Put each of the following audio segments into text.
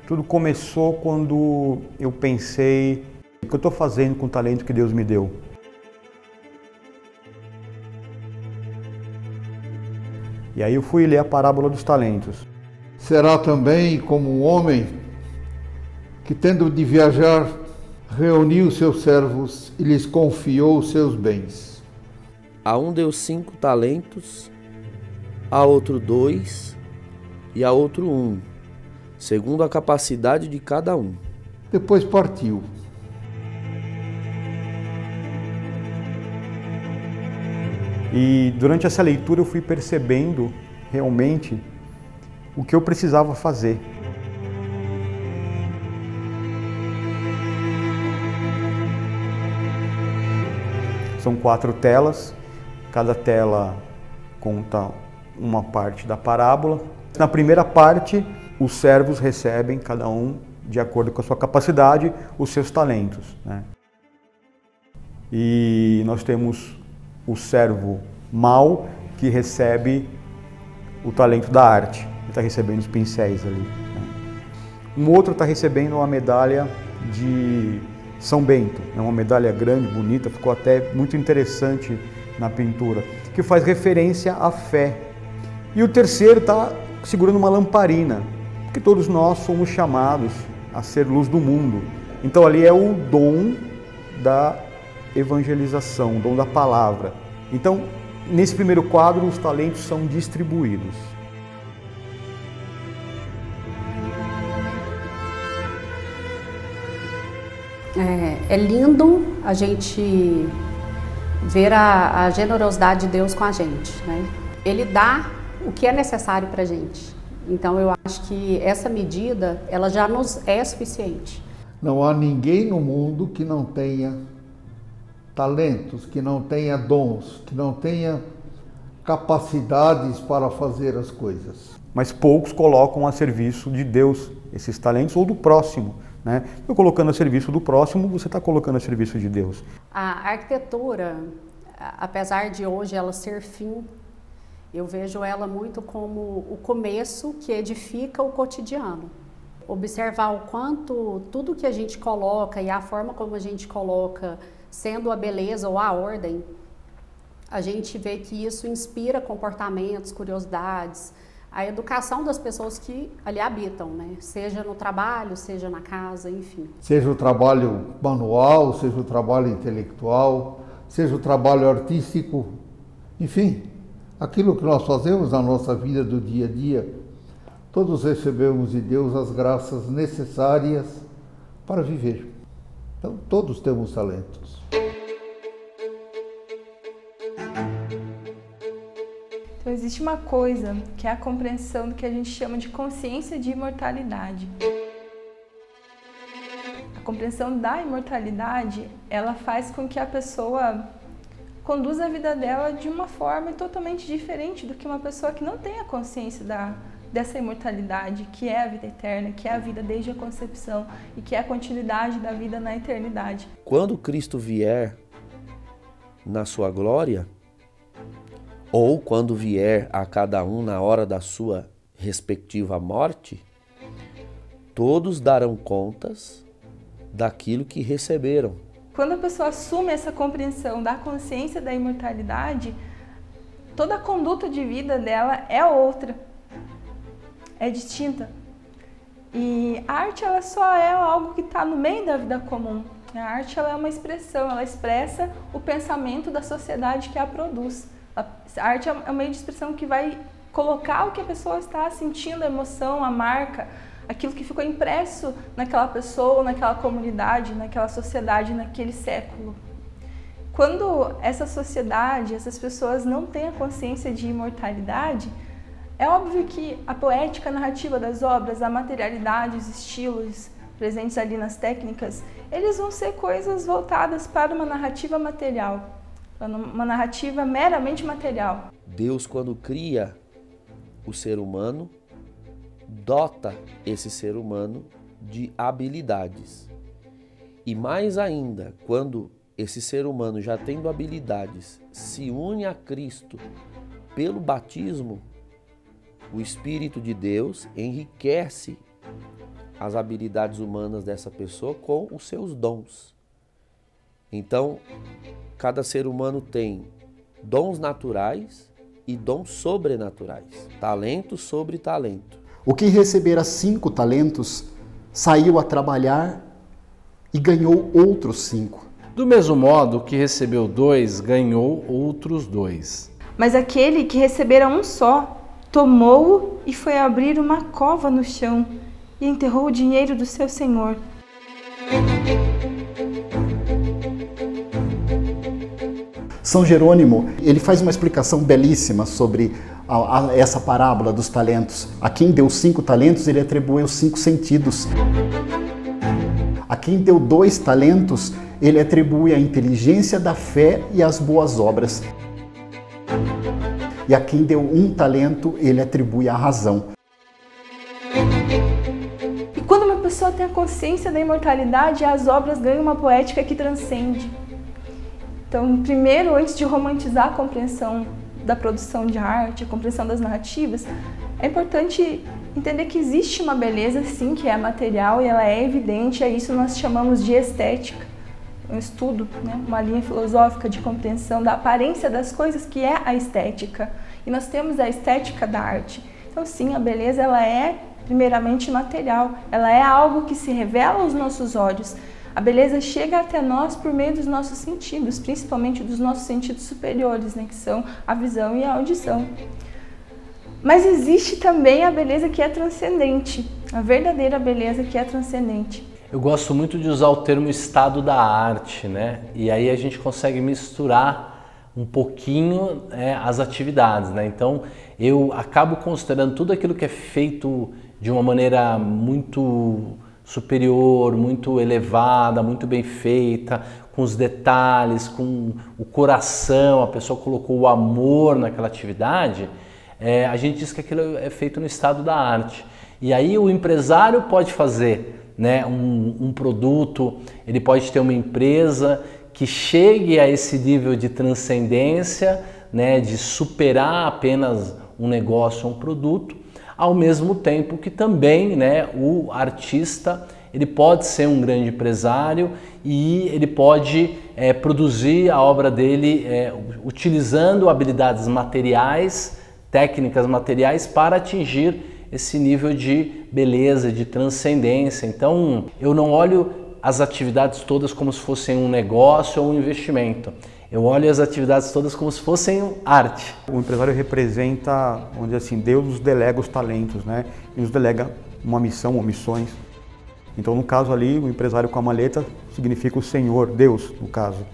Tudo começou quando eu pensei, o que eu estou fazendo com o talento que Deus me deu? E aí eu fui ler a parábola dos talentos. Será também como um homem que, tendo de viajar, reuniu seus servos e lhes confiou os seus bens. A um deu 5 talentos, a outro 2 e a outro 1, segundo a capacidade de cada um. Depois partiu. E durante essa leitura eu fui percebendo realmente o que eu precisava fazer. São 4 telas, cada tela conta uma parte da parábola. Na primeira parte, os servos recebem, cada um, de acordo com a sua capacidade, os seus talentos, né? E nós temos o servo mau, que recebe o talento da arte. Ele está recebendo os pincéis ali, né? Um outro está recebendo uma medalha de São Bento, é uma medalha grande, bonita, ficou até muito interessante na pintura, que faz referência à fé. E o terceiro está segurando uma lamparina, porque todos nós somos chamados a ser luz do mundo. Então ali é o dom da evangelização, o dom da palavra. Então, nesse primeiro quadro, os talentos são distribuídos. É lindo a gente ver a generosidade de Deus com a gente, né? Ele dá o que é necessário para a gente. Então eu acho que essa medida, ela já nos é suficiente. Não há ninguém no mundo que não tenha talentos, que não tenha dons, que não tenha capacidades para fazer as coisas. Mas poucos colocam a serviço de Deus esses talentos ou do próximo, né? Eu colocando a serviço do próximo, você está colocando a serviço de Deus. A arquitetura, apesar de hoje ela ser fim, eu vejo ela muito como o começo que edifica o cotidiano. Observar o quanto tudo que a gente coloca e a forma como a gente coloca, sendo a beleza ou a ordem, a gente vê que isso inspira comportamentos, curiosidades, a educação das pessoas que ali habitam, né? Seja no trabalho, seja na casa, enfim. Seja o trabalho manual, seja o trabalho intelectual, seja o trabalho artístico, enfim, aquilo que nós fazemos na nossa vida do dia a dia, todos recebemos de Deus as graças necessárias para viver. Então, todos temos talentos. Então, existe uma coisa que é a compreensão do que a gente chama de consciência de imortalidade. A compreensão da imortalidade, ela faz com que a pessoa conduza a vida dela de uma forma totalmente diferente do que uma pessoa que não tem a consciência dessa imortalidade, que é a vida eterna, que é a vida desde a concepção e que é a continuidade da vida na eternidade. Quando Cristo vier na sua glória, ou quando vier a cada um na hora da sua respectiva morte, todos darão contas daquilo que receberam. Quando a pessoa assume essa compreensão da consciência da imortalidade, toda a conduta de vida dela é outra, é distinta. E a arte, ela só é algo que está no meio da vida comum. A arte, ela é uma expressão, ela expressa o pensamento da sociedade que a produz. A arte é um meio de expressão que vai colocar o que a pessoa está sentindo, a emoção, a marca, aquilo que ficou impresso naquela pessoa, naquela comunidade, naquela sociedade, naquele século. Quando essa sociedade, essas pessoas não têm a consciência de imortalidade, é óbvio que a poética, a narrativa das obras, a materialidade, os estilos presentes ali nas técnicas, eles vão ser coisas voltadas para uma narrativa material, uma narrativa meramente material. Deus, quando cria o ser humano, dota esse ser humano de habilidades. E mais ainda, quando esse ser humano, já tendo habilidades, se une a Cristo pelo batismo, o Espírito de Deus enriquece as habilidades humanas dessa pessoa com os seus dons. Então, cada ser humano tem dons naturais e dons sobrenaturais. Talento sobre talento. O que recebera 5 talentos saiu a trabalhar e ganhou outros 5. Do mesmo modo, o que recebeu 2 ganhou outros 2. Mas aquele que recebera um só, tomou-o e foi abrir uma cova no chão e enterrou o dinheiro do seu senhor. São Jerônimo, ele faz uma explicação belíssima sobre essa parábola dos talentos. A quem deu 5 talentos, ele atribuiu 5 sentidos. A quem deu 2 talentos, ele atribui a inteligência da fé e as boas obras. E a quem deu 1 talento, ele atribui a razão. E quando uma pessoa tem a consciência da imortalidade, as obras ganham uma poética que transcende. Então, primeiro, antes de romantizar a compreensão da produção de arte, a compreensão das narrativas, é importante entender que existe uma beleza, sim, que é material e ela é evidente, é isso que nós chamamos de estética, um estudo, né? Uma linha filosófica de compreensão da aparência das coisas, que é a estética. E nós temos a estética da arte. Então, sim, a beleza ela é primeiramente material, ela é algo que se revela aos nossos olhos. A beleza chega até nós por meio dos nossos sentidos, principalmente dos nossos sentidos superiores, né, que são a visão e a audição. Mas existe também a beleza que é transcendente, a verdadeira beleza que é transcendente. Eu gosto muito de usar o termo estado da arte, né? E aí a gente consegue misturar um pouquinho as atividades, né? Então eu acabo considerando tudo aquilo que é feito de uma maneira muito superior, muito elevada, muito bem feita, com os detalhes, com o coração, a pessoa colocou o amor naquela atividade, a gente diz que aquilo é feito no estado da arte. E aí o empresário pode fazer, né, um produto, ele pode ter uma empresa que chegue a esse nível de transcendência, né, de superar apenas um negócio ou um produto, ao mesmo tempo que também, né, o artista ele pode ser um grande empresário e ele pode produzir a obra dele utilizando habilidades materiais, técnicas materiais para atingir esse nível de beleza, de transcendência. Então eu não olho as atividades todas como se fossem um negócio ou um investimento. Eu olho as atividades todas como se fossem arte. O empresário representa, vamos dizer assim, Deus nos delega os talentos, né? E nos delega uma missão ou missões. Então, no caso ali, o empresário com a maleta significa o Senhor, Deus, no caso.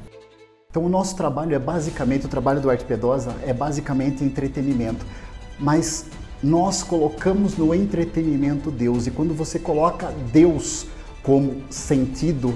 Então, o nosso trabalho é basicamente, o trabalho do Arte Piedosa é basicamente entretenimento. Mas nós colocamos no entretenimento Deus. E quando você coloca Deus como sentido,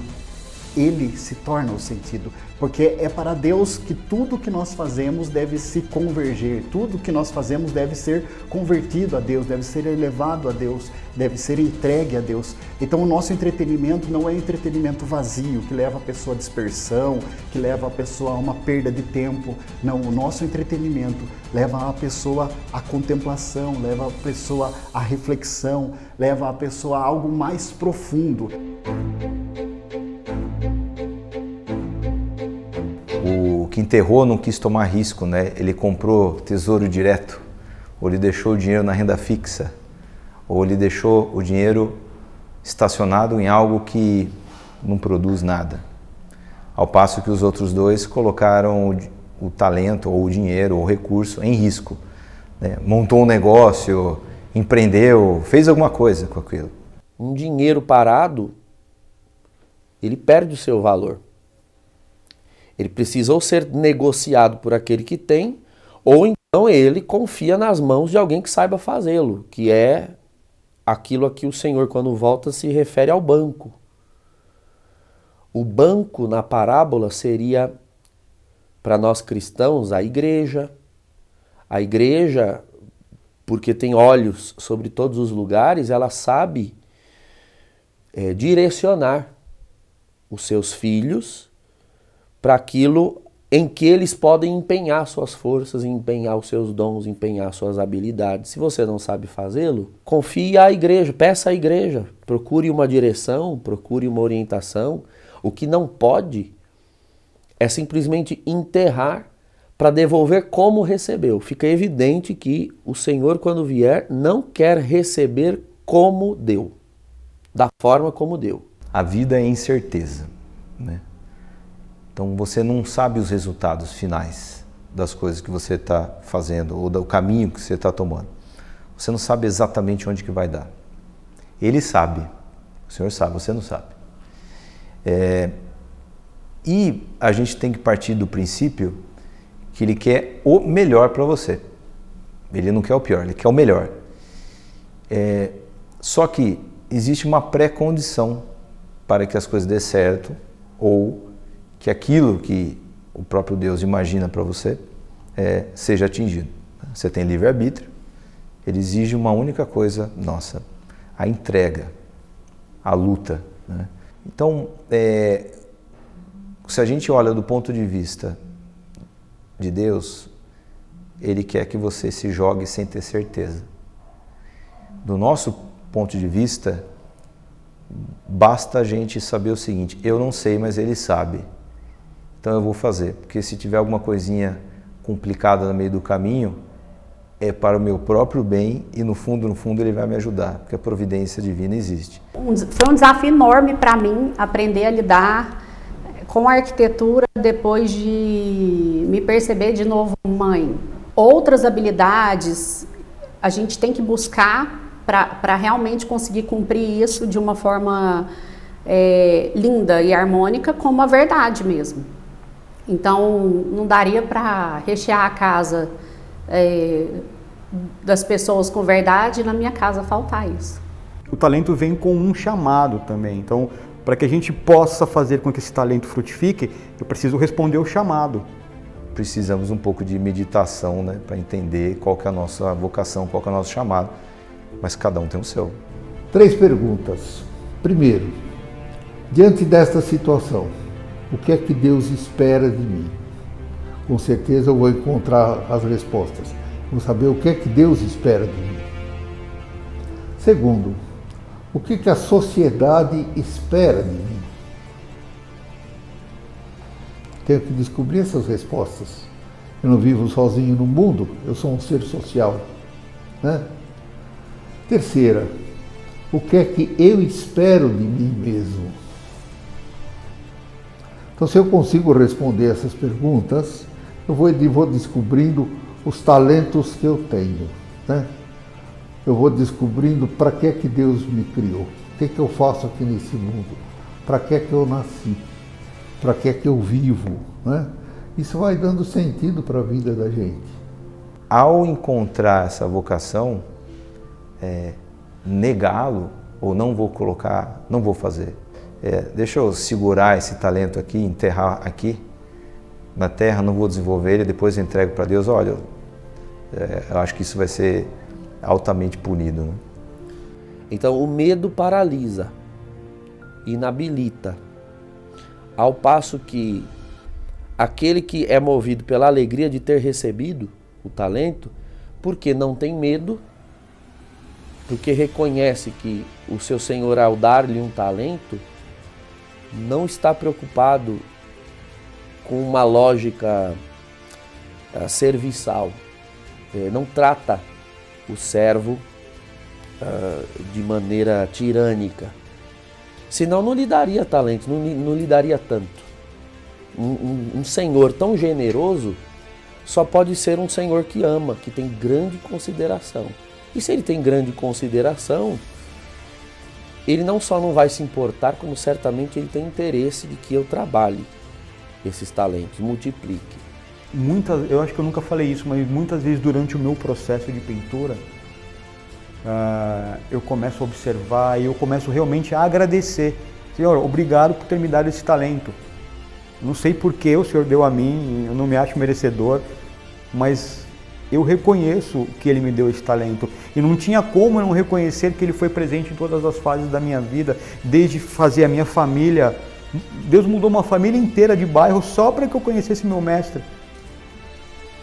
ele se torna o sentido, porque é para Deus que tudo que nós fazemos deve se converger, tudo que nós fazemos deve ser convertido a Deus, deve ser elevado a Deus, deve ser entregue a Deus. Então o nosso entretenimento não é entretenimento vazio, que leva a pessoa à dispersão, que leva a pessoa a uma perda de tempo. Não, o nosso entretenimento leva a pessoa à contemplação, leva a pessoa à reflexão, leva a pessoa a algo mais profundo. O que enterrou não quis tomar risco, né? Ele comprou tesouro direto, ou ele deixou o dinheiro na renda fixa, ou ele deixou o dinheiro estacionado em algo que não produz nada. Ao passo que os outros 2 colocaram o talento, ou o dinheiro, ou o recurso em risco, né? Montou um negócio, empreendeu, fez alguma coisa com aquilo. Um dinheiro parado, ele perde o seu valor. Ele precisa ou ser negociado por aquele que tem, ou então ele confia nas mãos de alguém que saiba fazê-lo, que é aquilo a que o Senhor, quando volta, se refere ao banco. O banco, na parábola, seria, para nós cristãos, a igreja. A igreja, porque tem olhos sobre todos os lugares, ela sabe direcionar os seus filhos para aquilo em que eles podem empenhar suas forças, empenhar os seus dons, empenhar suas habilidades. Se você não sabe fazê-lo, confie à igreja, peça à igreja, procure uma direção, procure uma orientação. O que não pode é simplesmente enterrar para devolver como recebeu. Fica evidente que o Senhor, quando vier, não quer receber como deu, da forma como deu. A vida é incerteza, né? Então você não sabe os resultados finais das coisas que você está fazendo ou do caminho que você está tomando. Você não sabe exatamente onde que vai dar. Ele sabe, o Senhor sabe, você não sabe. E a gente tem que partir do princípio que Ele quer o melhor para você. Ele não quer o pior, Ele quer o melhor. Só que existe uma pré-condição para que as coisas dê certo ou que aquilo que o próprio Deus imagina para você seja atingido. Você tem livre-arbítrio, Ele exige uma única coisa nossa, a entrega, a luta, né? Então, se a gente olha do ponto de vista de Deus, Ele quer que você se jogue sem ter certeza. Do nosso ponto de vista, basta a gente saber o seguinte: eu não sei, mas Ele sabe. Então eu vou fazer, porque se tiver alguma coisinha complicada no meio do caminho, é para o meu próprio bem e no fundo Ele vai me ajudar, porque a providência divina existe. Foi um desafio enorme para mim aprender a lidar com a arquitetura depois de me perceber de novo mãe. Outras habilidades a gente tem que buscar para realmente conseguir cumprir isso de uma forma linda e harmônica, como a verdade mesmo. Então, não daria para rechear a casa das pessoas com verdade e na minha casa faltar isso. O talento vem com um chamado também. Então, para que a gente possa fazer com que esse talento frutifique, eu preciso responder o chamado. Precisamos um pouco de meditação, né, para entender qual que é a nossa vocação, qual que é o nosso chamado. Mas cada um tem o seu. 3 perguntas. Primeiro, diante desta situação, o que é que Deus espera de mim? Com certeza eu vou encontrar as respostas. Vou saber o que é que Deus espera de mim. Segundo, o que que a sociedade espera de mim? Tenho que descobrir essas respostas. Eu não vivo sozinho no mundo, eu sou um ser social, né? Terceira, o que é que eu espero de mim mesmo? Então, se eu consigo responder essas perguntas, eu vou descobrindo os talentos que eu tenho, né? Eu vou descobrindo para que é que Deus me criou, o que é que eu faço aqui nesse mundo, para que é que eu nasci, para que é que eu vivo, né? Isso vai dando sentido para a vida da gente. Ao encontrar essa vocação, negá-lo ou não vou colocar, não vou fazer. Deixa eu segurar esse talento aqui, enterrar aqui na terra, não vou desenvolver ele, depois eu entrego para Deus. Olha, eu acho que isso vai ser altamente punido, né? Então o medo paralisa, inabilita, ao passo que aquele que é movido pela alegria de ter recebido o talento, porque não tem medo, porque reconhece que o seu Senhor, ao dar-lhe um talento, não está preocupado com uma lógica serviçal, não trata o servo de maneira tirânica, senão não lhe daria talento, não lhe daria tanto. Um Senhor tão generoso só pode ser um Senhor que ama, que tem grande consideração. E se ele tem grande consideração, ele não só não vai se importar, como certamente ele tem interesse de que eu trabalhe esses talentos, multiplique. Eu acho que eu nunca falei isso, mas muitas vezes durante o meu processo de pintura, eu começo a observar e eu começo realmente a agradecer. Senhor, obrigado por ter me dado esse talento. Não sei por que o Senhor deu a mim, eu não me acho merecedor, mas eu reconheço que Ele me deu esse talento. E não tinha como eu não reconhecer que Ele foi presente em todas as fases da minha vida, desde fazer a minha família Deus mudou uma família inteira de bairro só para que eu conhecesse meu mestre.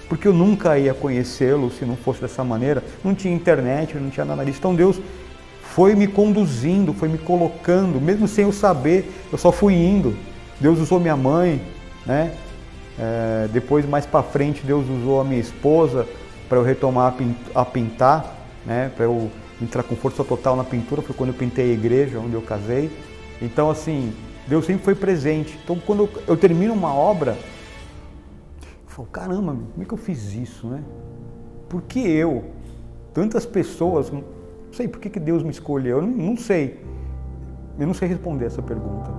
Porque eu nunca ia conhecê-lo se não fosse dessa maneira. Não tinha internet, não tinha nada disso. Então Deus foi me conduzindo, foi me colocando, mesmo sem eu saber, eu só fui indo. Deus usou minha mãe, né? Depois, mais para frente, Deus usou a minha esposa para eu retomar a pintar, né? Para eu entrar com força total na pintura. Foi quando eu pintei a igreja onde eu casei. Então, assim, Deus sempre foi presente. Então, quando eu termino uma obra, eu falo, caramba, como é que eu fiz isso, né? Por que eu? Tantas pessoas, não sei por que Deus me escolheu, eu não sei. Eu não sei responder essa pergunta.